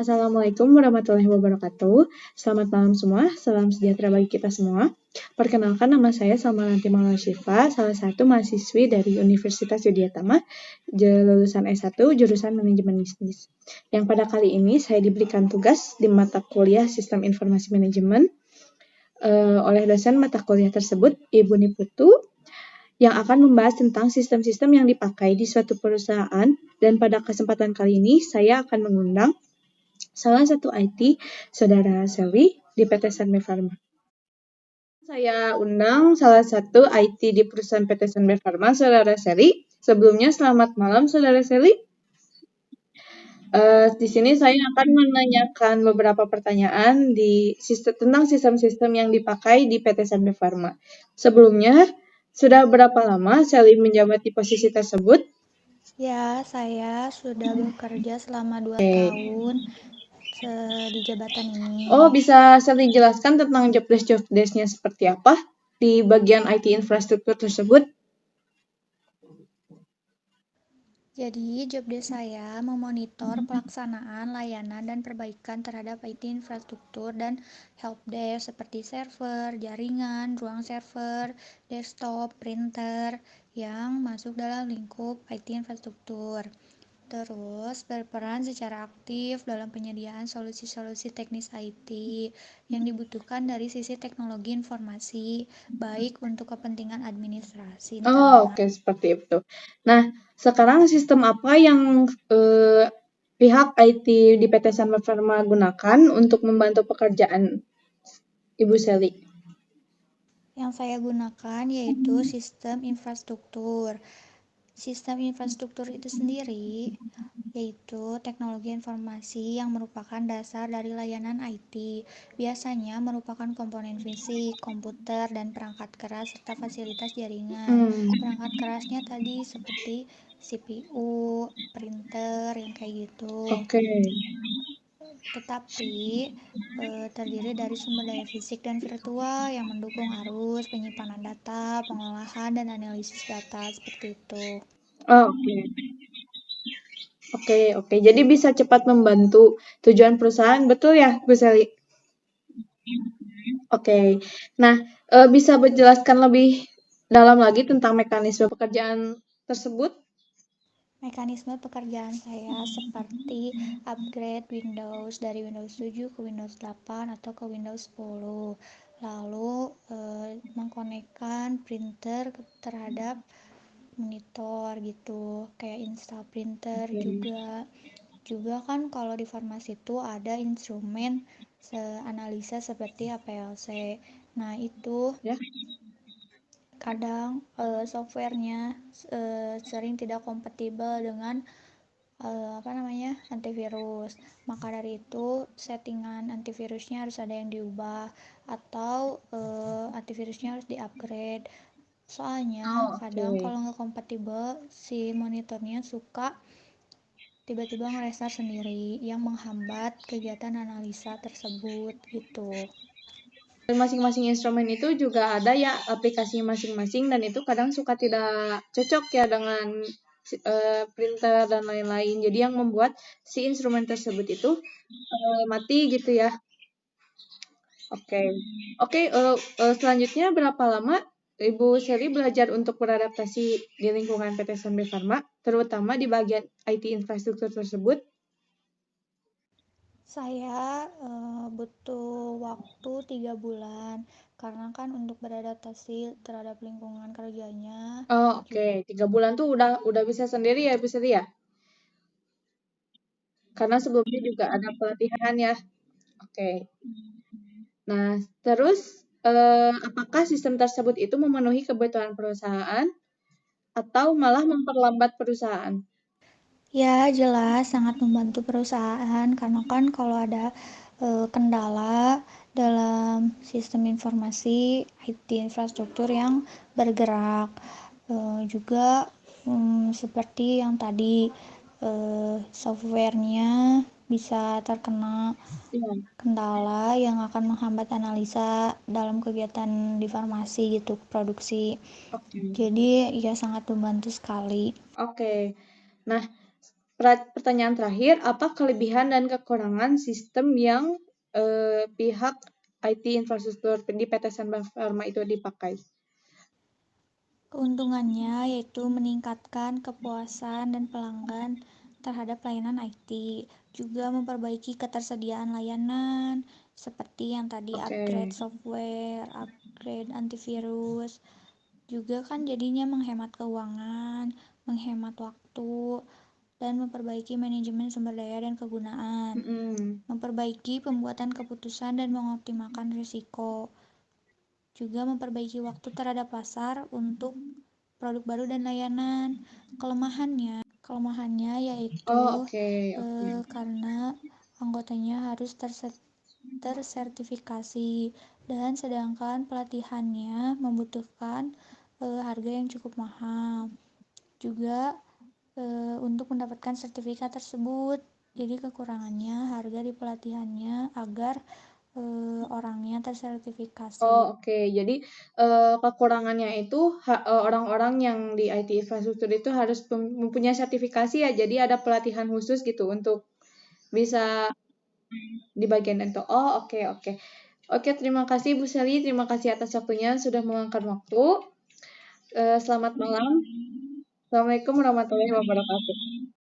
Assalamualaikum warahmatullahi wabarakatuh. Selamat malam semua, salam sejahtera bagi kita semua. Perkenalkan, nama saya Salmananti Maulana Syifa, salah satu mahasiswi dari Universitas Yudhiyatama, lulusan S1 jurusan Manajemen Bisnis. Yang pada kali ini saya diberikan tugas di mata kuliah Sistem Informasi Manajemen oleh dosen mata kuliah tersebut, Ibu Niputu, yang akan membahas tentang sistem-sistem yang dipakai di suatu perusahaan. Dan pada kesempatan kali ini saya akan mengundang salah satu IT, Saudara Selvi di PT Sanbe Pharma. Saya undang salah satu IT di perusahaan PT Sanbe Pharma, Saudara Selvi. Sebelumnya selamat malam, Saudara Selvi. Di sini saya akan menanyakan beberapa pertanyaan tentang sistem-sistem yang dipakai di PT Sanbe Pharma. Sebelumnya, sudah berapa lama Selvi menjabat di posisi tersebut? Ya, saya sudah bekerja selama 2 tahun di jabatan ini. Oh, bisa Selvi jelaskan tentang job desk-nya seperti apa di bagian IT infrastruktur tersebut? Jadi, job desk saya memonitor pelaksanaan layanan dan perbaikan terhadap IT infrastruktur dan helpdesk seperti server, jaringan, ruang server, desktop, printer yang masuk dalam lingkup IT infrastruktur. Terus berperan secara aktif dalam penyediaan solusi-solusi teknis IT yang dibutuhkan dari sisi teknologi informasi, baik untuk kepentingan administrasi internal. Oke, seperti itu. Nah, sekarang sistem apa yang pihak IT di PT Sanbe Pharma gunakan untuk membantu pekerjaan Ibu Seli? Yang saya gunakan yaitu sistem infrastruktur. Sistem infrastruktur itu sendiri yaitu teknologi informasi yang merupakan dasar dari layanan IT. Biasanya merupakan komponen fisik, komputer, dan perangkat keras serta fasilitas jaringan. Perangkat kerasnya tadi seperti CPU, printer, yang kayak gitu. Oke. Tetapi terdiri dari sumber daya fisik dan virtual yang mendukung arus, penyimpanan data, pengolahan, dan analisis data seperti itu. Oke. Oke. Jadi bisa cepat membantu tujuan perusahaan, betul ya, Bu Seli? Oke. Nah, bisa menjelaskan lebih dalam lagi tentang mekanisme pekerjaan tersebut? Mekanisme pekerjaan saya seperti upgrade Windows dari Windows 7 ke Windows 8 atau ke Windows 10. Lalu mengkonekkan printer terhadap monitor gitu, kayak install printer juga. Juga kan kalau di farmasi itu ada instrumen analisa seperti APLC. Nah, itu Ya. kadang softwarenya sering tidak kompatibel dengan antivirus. Maka dari itu settingan antivirusnya harus ada yang diubah atau antivirusnya harus di-upgrade. Soalnya kadang kalau nggak kompatibel si monitornya suka tiba-tiba nge-restart sendiri yang menghambat kegiatan analisa tersebut gitu. Masing-masing instrumen itu juga ada ya aplikasinya masing-masing dan itu kadang suka tidak cocok ya dengan printer dan lain-lain. Jadi yang membuat si instrumen tersebut itu mati gitu ya. Oke. Selanjutnya berapa lama Ibu Seri belajar untuk beradaptasi di lingkungan PT Sanbe Pharma, terutama di bagian IT infrastruktur tersebut? Saya butuh waktu 3 bulan karena kan untuk beradaptasi terhadap lingkungan kerjanya. Oke. 3 bulan tuh udah bisa sendiri ya Ibu Seri ya? Karena sebelumnya juga ada pelatihan ya. Oke. Nah, terus apakah sistem tersebut itu memenuhi kebutuhan perusahaan atau malah memperlambat perusahaan? Ya, jelas sangat membantu perusahaan karena kan kalau ada kendala dalam sistem informasi IT infrastruktur yang bergerak. Juga seperti yang tadi softwarenya bisa terkena kendala yang akan menghambat analisa dalam kegiatan di farmasi gitu, produksi. Oke. Jadi ya sangat membantu sekali. Oke. Nah, pertanyaan terakhir, apa kelebihan dan kekurangan sistem yang pihak IT infrastruktur di PT Sanba Pharma itu dipakai? Keuntungannya yaitu meningkatkan kepuasan dan pelanggan terhadap layanan IT, juga memperbaiki ketersediaan layanan seperti yang tadi Oke. upgrade software, upgrade antivirus, juga kan jadinya menghemat keuangan, menghemat waktu, dan memperbaiki manajemen sumber daya dan kegunaan, memperbaiki pembuatan keputusan dan mengoptimalkan risiko, juga memperbaiki waktu terhadap pasar untuk produk baru dan layanan. Kelemahannya yaitu karena anggotanya harus tersertifikasi, dan sedangkan pelatihannya membutuhkan harga yang cukup mahal. Juga untuk mendapatkan sertifikat tersebut, jadi kekurangannya harga di pelatihannya agar orangnya tersertifikasi. Oke. Jadi kekurangannya itu orang-orang yang di IT infrastruktur itu harus mempunyai sertifikasi ya. Jadi ada pelatihan khusus gitu untuk bisa di bagian itu. Oke. Oke, terima kasih Bu Sally. Terima kasih atas waktunya sudah meluangkan waktu. Selamat malam. Assalamualaikum warahmatullahi wabarakatuh.